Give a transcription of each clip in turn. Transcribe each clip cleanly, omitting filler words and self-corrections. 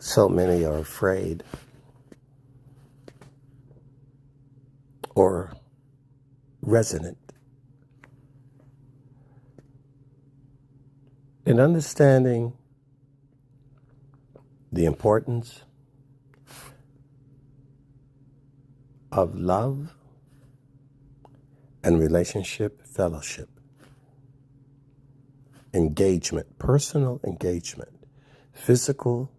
So many are afraid or resonant in understanding the importance of love and relationship fellowship, engagement, personal engagement, physical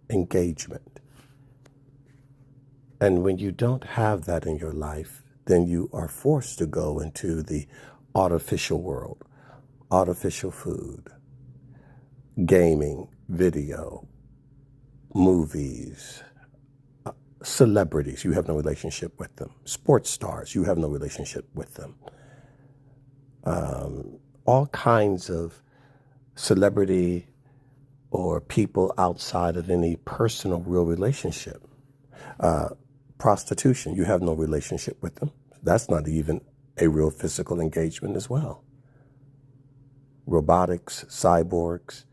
engagement. And when you don't have that in your life, then you are forced to go into the artificial world, artificial food, gaming, video, movies, celebrities, you have no relationship with them. Sports stars, you have no relationship with them. All kinds of celebrity or people outside of any personal, real relationship. Prostitution, you have no relationship with them. That's not even a real physical engagement as well. Robotics, cyborgs,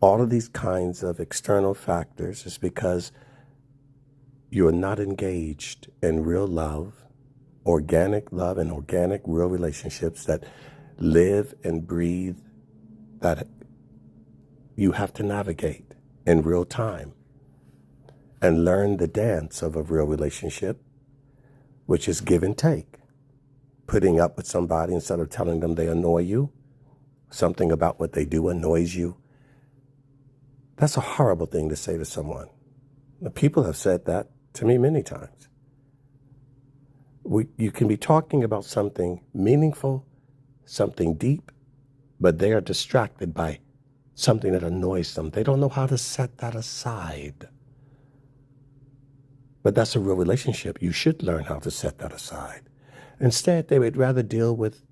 all of these kinds of external factors is because you're not engaged in real love and organic real relationships that live and breathe, that you have to navigate in real time and learn the dance of a real relationship, which is give and take. Putting up with somebody instead of telling them they annoy you, something about what they do annoys you. That's a horrible thing to say to someone. The people have said that to me many times. You can be talking about something meaningful, something deep, but they are distracted by something that annoys them. They don't know how to set that aside. But that's a real relationship. You should learn how to set that aside. Instead, they would rather deal with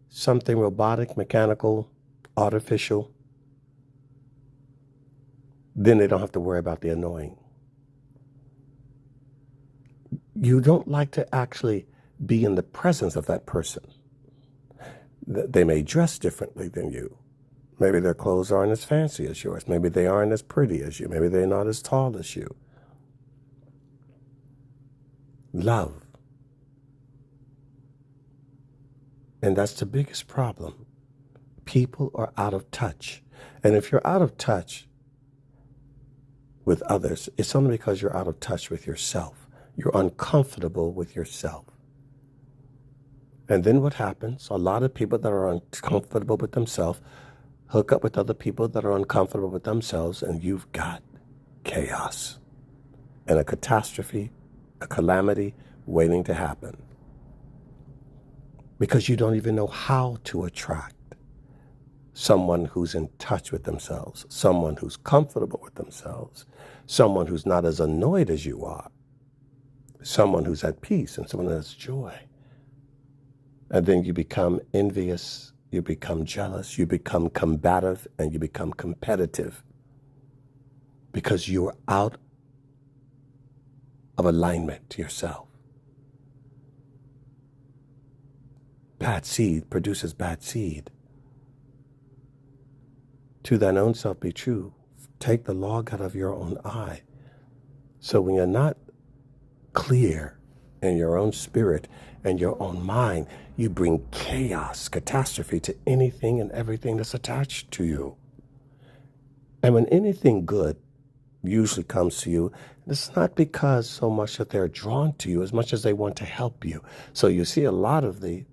something robotic, mechanical, artificial. Then they don't have to worry about the annoying. You don't like to actually be in the presence of that person. They may dress differently than you. Maybe their clothes aren't as fancy as yours. Maybe they aren't as pretty as you. Maybe they're not as tall as you. Love. And that's the biggest problem. People are out of touch. And if you're out of touch with others, it's only because you're out of touch with yourself. You're uncomfortable with yourself. And then what happens? A lot of people that are uncomfortable with themselves hook up with other people that are uncomfortable with themselves, and you've got chaos and a catastrophe, a calamity waiting to happen. Because you don't even know how to attract someone who's in touch with themselves, someone who's comfortable with themselves, someone who's not as annoyed as you are, someone who's at peace and someone that has joy. And then you become envious, you become jealous, you become combative, and you become competitive because you're out of alignment to yourself. Bad seed produces bad seed. To thine own self be true. Take the log out of your own eye. So when you're not clear in your own spirit and your own mind, you bring chaos, catastrophe to anything and everything that's attached to you. And when anything good usually comes to you, it's not because so much that they're drawn to you as much as they want to help you. So you see a lot of the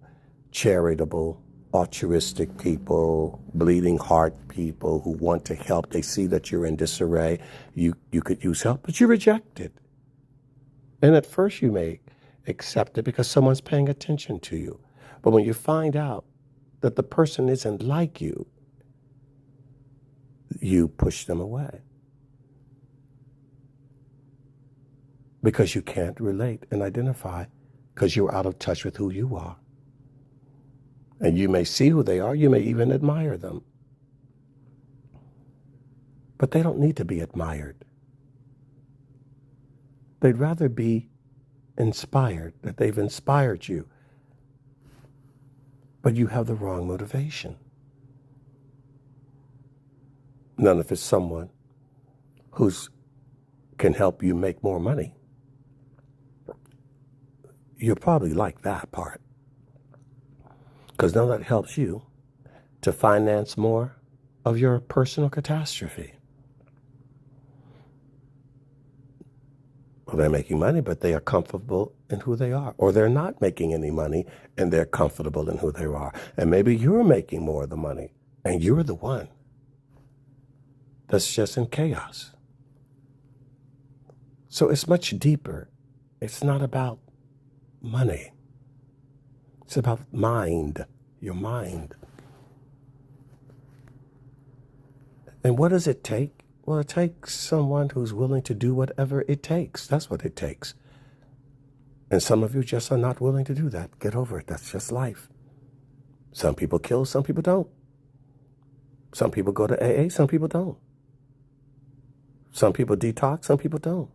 charitable, altruistic people, bleeding heart people who want to help. They see that you're in disarray. You could use help, but you reject it. And at first you may accept it because someone's paying attention to you. But when you find out that the person isn't like you, you push them away. Because you can't relate and identify because you're out of touch with who you are. And you may see who they are. You may even admire them. But they don't need to be admired. They'd rather be inspired, that they've inspired you. But you have the wrong motivation. None if it's someone who's can help you make more money, you'll probably like that part. Because now that helps you to finance more of your personal catastrophe. Well, they're making money, but they are comfortable in who they are. Or they're not making any money, and they're comfortable in who they are. And maybe you're making more of the money, and you're the one that's just in chaos. So it's much deeper. It's not about money. It's about mind, your mind. And what does it take? Well, it takes someone who's willing to do whatever it takes. That's what it takes. And some of you just are not willing to do that. Get over it. That's just life. Some people kill, some people don't. Some people go to AA, some people don't. Some people detox, some people don't.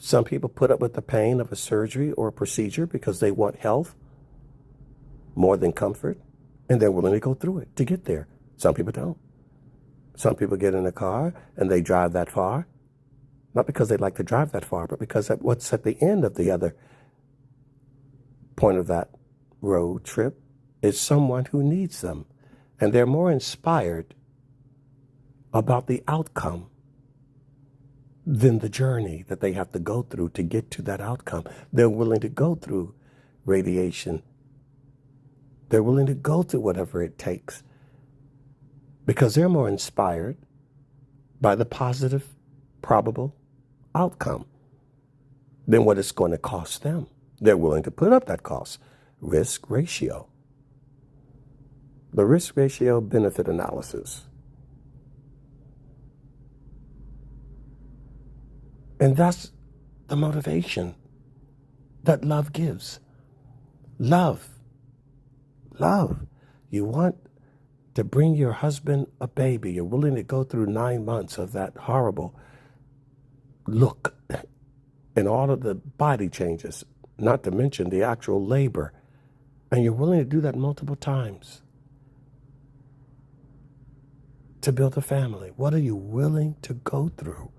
Some people put up with the pain of a surgery or a procedure because they want health more than comfort, and they're willing to go through it to get there. Some people don't. Some people get in a car and they drive that far, not because they like to drive that far, but because what's at the end of the other point of that road trip is someone who needs them. And they're more inspired about the outcome than the journey that they have to go through to get to that outcome. They're willing to go through radiation. They're willing to go through whatever it takes because they're more inspired by the positive, probable outcome than what it's going to cost them. They're willing to put up that cost. Risk ratio. The risk ratio benefit analysis. And that's the motivation that love gives. Love. You want to bring your husband a baby. You're willing to go through 9 months of that horrible look and all of the body changes, not to mention the actual labor. And you're willing to do that multiple times to build a family. What are you willing to go through?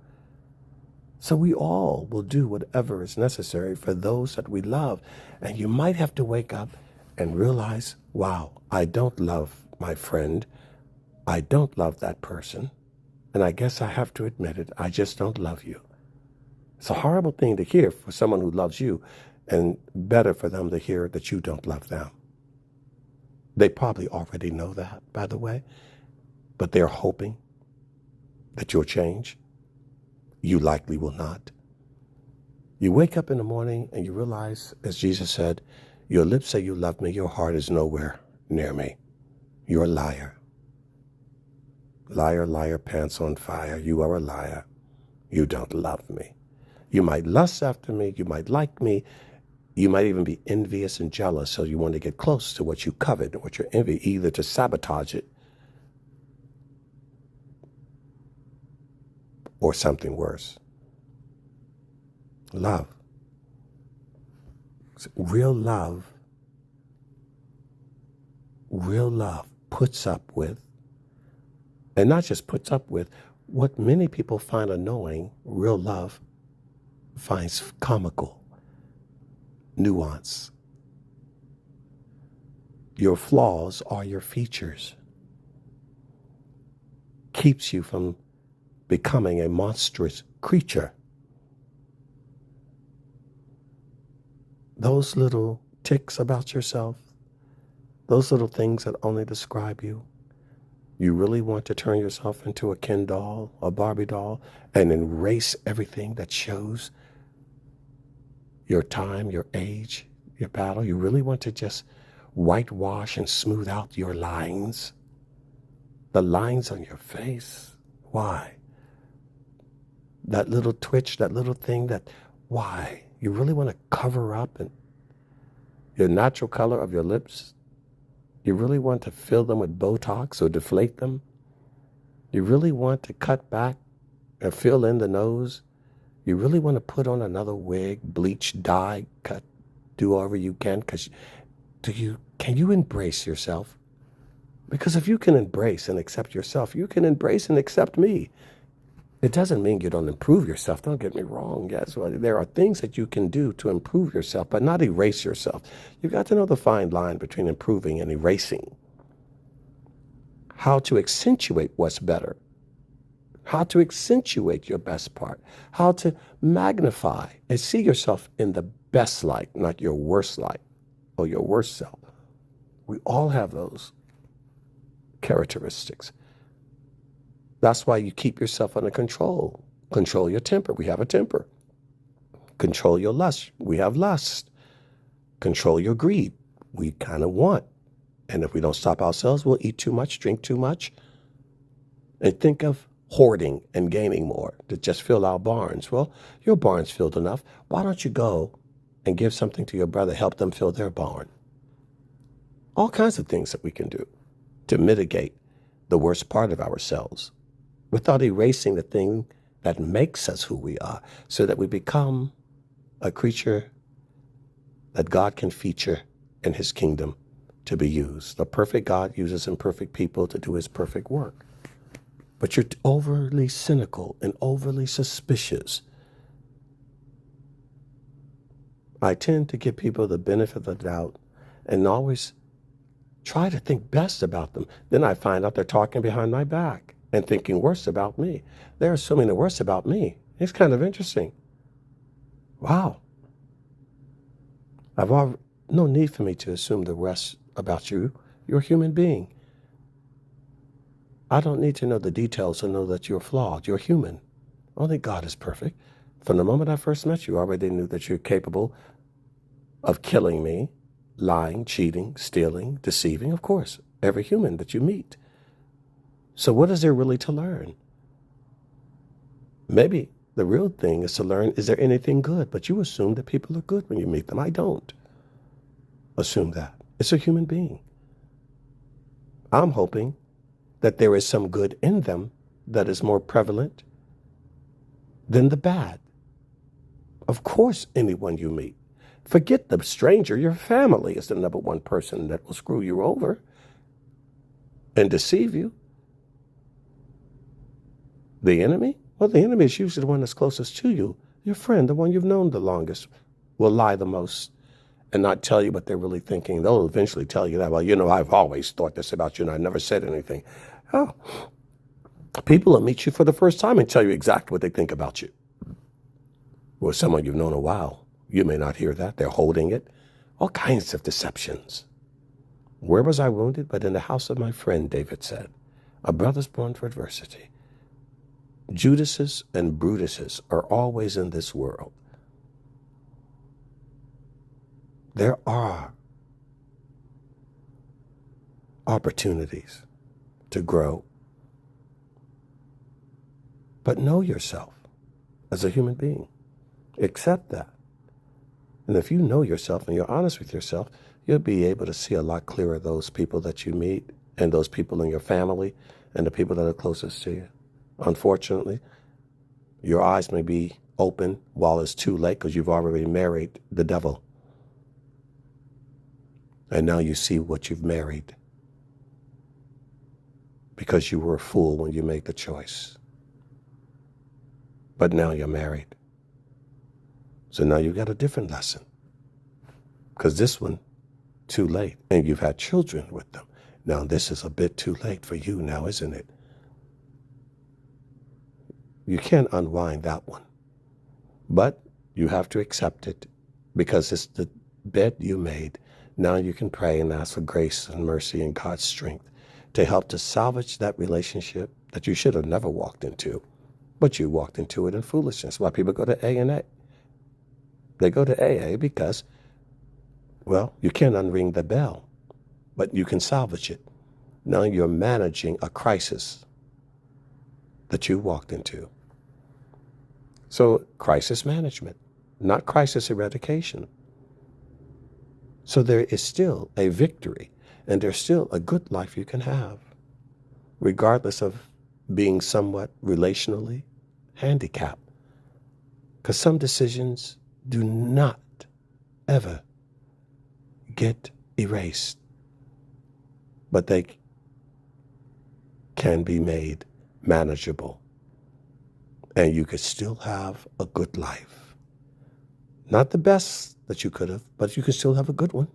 So we all will do whatever is necessary for those that we love. And you might have to wake up and realize, wow, I don't love my friend. I don't love that person. And I guess I have to admit it. I just don't love you. It's a horrible thing to hear for someone who loves you, and better for them to hear that you don't love them. They probably already know that, by the way, but they're hoping that you'll change. You likely will not. You wake up in the morning and you realize, as Jesus said, your lips say you love me, your heart is nowhere near me. You're a liar. Liar, liar, pants on fire. You are a liar. You don't love me. You might lust after me. You might like me. You might even be envious and jealous, so you want to get close to what you covet or what you envy, either to sabotage it or something worse. Love. Real love puts up with, and not just puts up with, what many people find annoying, real love finds comical, nuance. Your flaws are your features. Keeps you from becoming a monstrous creature. Those little tics about yourself, those little things that only describe you, you really want to turn yourself into a Ken doll, a Barbie doll, and erase everything that shows your time, your age, your battle. You really want to just whitewash and smooth out your lines, the lines on your face. Why? That little twitch, that little thing, why? You really want to cover up and your natural color of your lips? You really want to fill them with Botox or deflate them? You really want to cut back and fill in the nose? You really want to put on another wig, bleach, dye, cut, do whatever you can? Can you embrace yourself? Because if you can embrace and accept yourself, you can embrace and accept me. It doesn't mean you don't improve yourself. Don't get me wrong. Yes, well, there are things that you can do to improve yourself, but not erase yourself. You've got to know the fine line between improving and erasing. How to accentuate what's better. How to accentuate your best part. How to magnify and see yourself in the best light, not your worst light or your worst self. We all have those characteristics. That's why you keep yourself under control. Control your temper. We have a temper. Control your lust. We have lust. Control your greed. We kind of want. And if we don't stop ourselves, we'll eat too much, drink too much. And think of hoarding and gaining more to just fill our barns. Well, your barn's filled enough. Why don't you go and give something to your brother, help them fill their barn? All kinds of things that we can do to mitigate the worst part of ourselves without erasing the thing that makes us who we are, so that we become a creature that God can feature in his kingdom to be used. The perfect God uses imperfect people to do his perfect work. But you're overly cynical and overly suspicious. I tend to give people the benefit of the doubt and always try to think best about them. Then I find out they're talking behind my back and thinking worse about me. They're assuming the worst about me. It's kind of interesting. Wow. No need for me to assume the worst about you. You're a human being. I don't need to know the details to know that you're flawed. You're human. Only God is perfect. From the moment I first met you, I already knew that you're capable of killing me, lying, cheating, stealing, deceiving. Of course, every human that you meet. So what is there really to learn? Maybe the real thing is to learn, is there anything good? But you assume that people are good when you meet them. I don't assume that. It's a human being. I'm hoping that there is some good in them that is more prevalent than the bad. Of course, anyone you meet. Forget the stranger. Your family is the number one person that will screw you over and deceive you. The enemy? Well, the enemy is usually the one that's closest to you. Your friend, the one you've known the longest, will lie the most and not tell you what they're really thinking. They'll eventually tell you that, well, you know, I've always thought this about you and I never said anything. Oh, people will meet you for the first time and tell you exactly what they think about you. Well, someone you've known a while, you may not hear that. They're holding it. All kinds of deceptions. Where was I wounded? But in the house of my friend, David said. A brother's born for adversity. Judases and Brutuses are always in this world. There are opportunities to grow. But know yourself as a human being. Accept that. And if you know yourself and you're honest with yourself, you'll be able to see a lot clearer those people that you meet and those people in your family and the people that are closest to you. Unfortunately, your eyes may be open while it's too late because you've already married the devil. And now you see what you've married because you were a fool when you made the choice. But now you're married. So now you got a different lesson. Because this one, too late. And you've had children with them. Now this is a bit too late for you now, isn't it? You can't unwind that one. But you have to accept it because it's the bed you made. Now you can pray and ask for grace and mercy and God's strength to help to salvage that relationship that you should have never walked into. But you walked into it in foolishness. Why people go to A&A? They go to AA because, well, you can't unring the bell, but you can salvage it. Now you're managing a crisis that you walked into. So crisis management, not crisis eradication. So there is still a victory and there's still a good life you can have, regardless of being somewhat relationally handicapped. Because some decisions do not ever get erased, but they can be made manageable. and you could still have a good life. Not the best that you could have, but you can still have a good one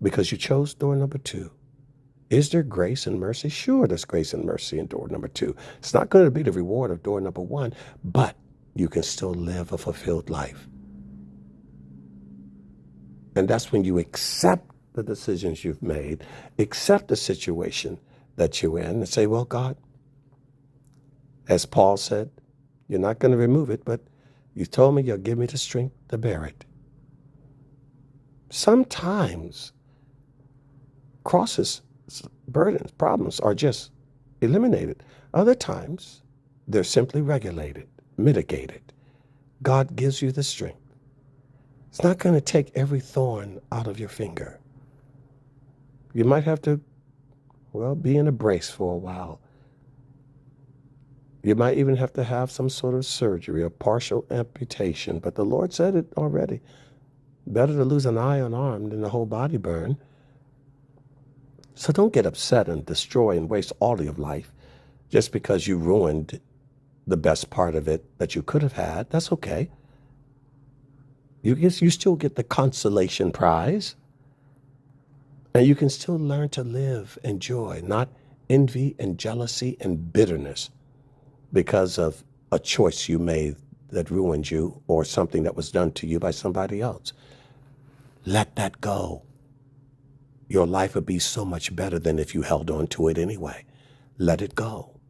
because you chose door number 2. Is there grace and mercy? Sure, there's grace and mercy in door number 2. It's not going to be the reward of door number 1, but you can still live a fulfilled life. And that's when you accept the decisions you've made, accept the situation that you're in, and say, well, God, as Paul said, you're not going to remove it, but you told me you'll give me the strength to bear it. Sometimes crosses, burdens, problems are just eliminated. Other times, they're simply regulated, mitigated. God gives you the strength. It's not going to take every thorn out of your finger. You might have to, be in a brace for a while. You might even have to have some sort of surgery, a partial amputation. But the Lord said it already. Better to lose an eye or an arm than the whole body burn. So don't get upset and destroy and waste all of your life just because you ruined the best part of it that you could have had. That's okay. You still get the consolation prize. And you can still learn to live in joy, not envy and jealousy and bitterness because of a choice you made that ruined you or something that was done to you by somebody else. Let that go. Your life would be so much better than if you held on to it anyway. Let it go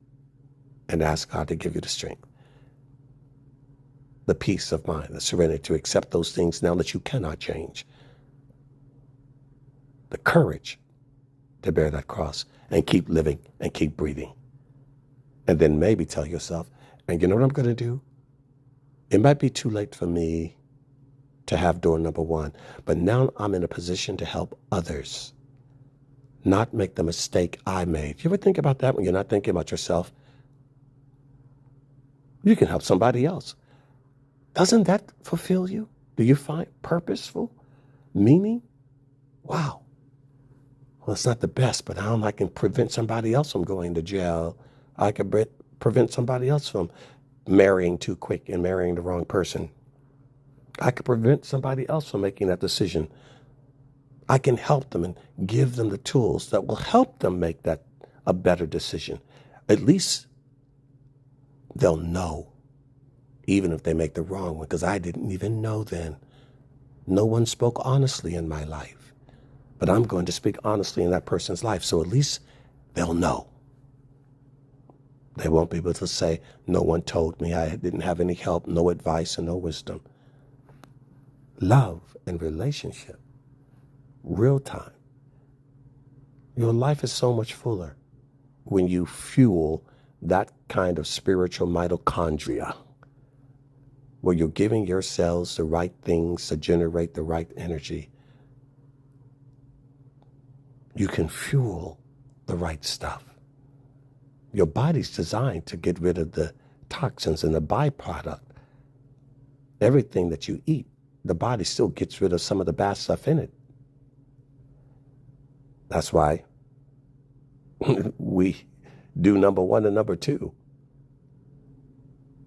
and ask God to give you the strength, the peace of mind, the serenity to accept those things now that you cannot change, the courage to bear that cross and keep living and keep breathing. And then maybe tell yourself, and you know what I'm going to do? It might be too late for me to have door number 1, but now I'm in a position to help others not make the mistake I made. You ever think about that when you're not thinking about yourself? You can help somebody else. Doesn't that fulfill you? Do you find purposeful meaning? Wow. Well, it's not the best, but now I can prevent somebody else from going to jail. I can prevent somebody else from marrying too quick and marrying the wrong person. I could prevent somebody else from making that decision. I can help them and give them the tools that will help them make that a better decision. At least they'll know, even if they make the wrong one, because I didn't even know then. No one spoke honestly in my life, but I'm going to speak honestly in that person's life, so at least they'll know. They won't be able to say, no one told me, I didn't have any help, no advice, and no wisdom. Love and relationship, real time. Your life is so much fuller when you fuel that kind of spiritual mitochondria, where you're giving your cells the right things to generate the right energy. You can fuel the right stuff. Your body's designed to get rid of the toxins and the byproduct. Everything that you eat, the body still gets rid of some of the bad stuff in it. That's why we do number 1 and number 2.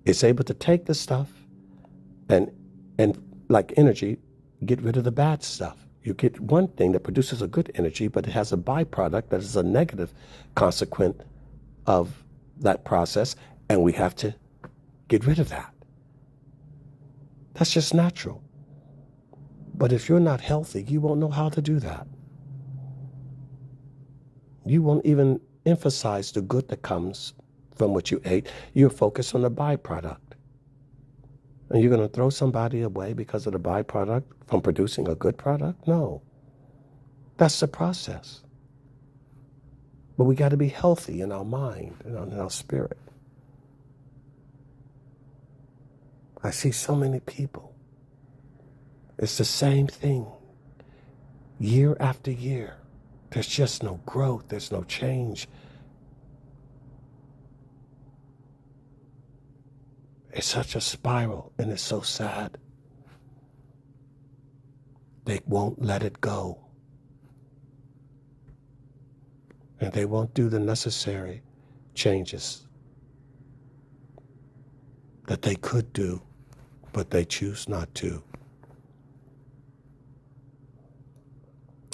It's able to take the stuff and like energy, get rid of the bad stuff. You get one thing that produces a good energy, but it has a byproduct that is a negative consequence of that process, and we have to get rid of that. That's just natural. But if you're not healthy, you won't know how to do that. You won't even emphasize the good that comes from what you ate. You're focused on the byproduct. And you're going to throw somebody away because of the byproduct from producing a good product? No. That's the process. But we got to be healthy in our mind and in our spirit. I see so many people. It's the same thing. Year after year. There's just no growth. There's no change. It's such a spiral, and it's so sad. They won't let it go. And they won't do the necessary changes. that they could do, but they choose not to.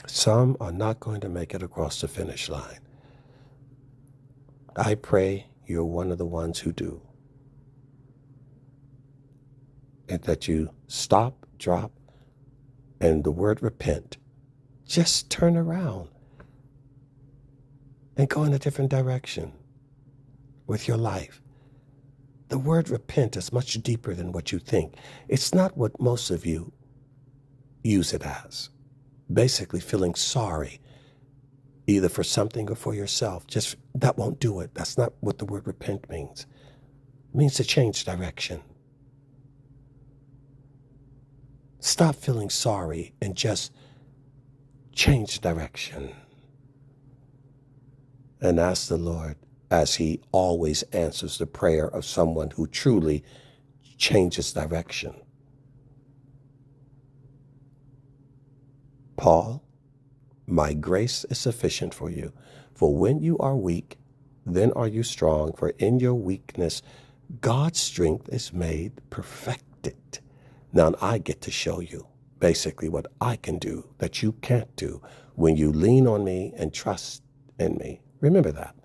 Some are not going to make it across the finish line. I pray you're one of the ones who do. And that you stop, drop, and the word repent. Just turn around and go in a different direction with your life. The word repent is much deeper than what you think. It's not what most of you use it as. Basically feeling sorry, either for something or for yourself. Just that won't do it. That's not what the word repent means. It means to change direction. Stop feeling sorry and just change direction. And ask the Lord, as he always answers the prayer of someone who truly changes direction. Paul, my grace is sufficient for you, for when you are weak, then are you strong, for in your weakness, God's strength is made perfected. Now I get to show you basically what I can do that you can't do when you lean on me and trust in me. Remember that.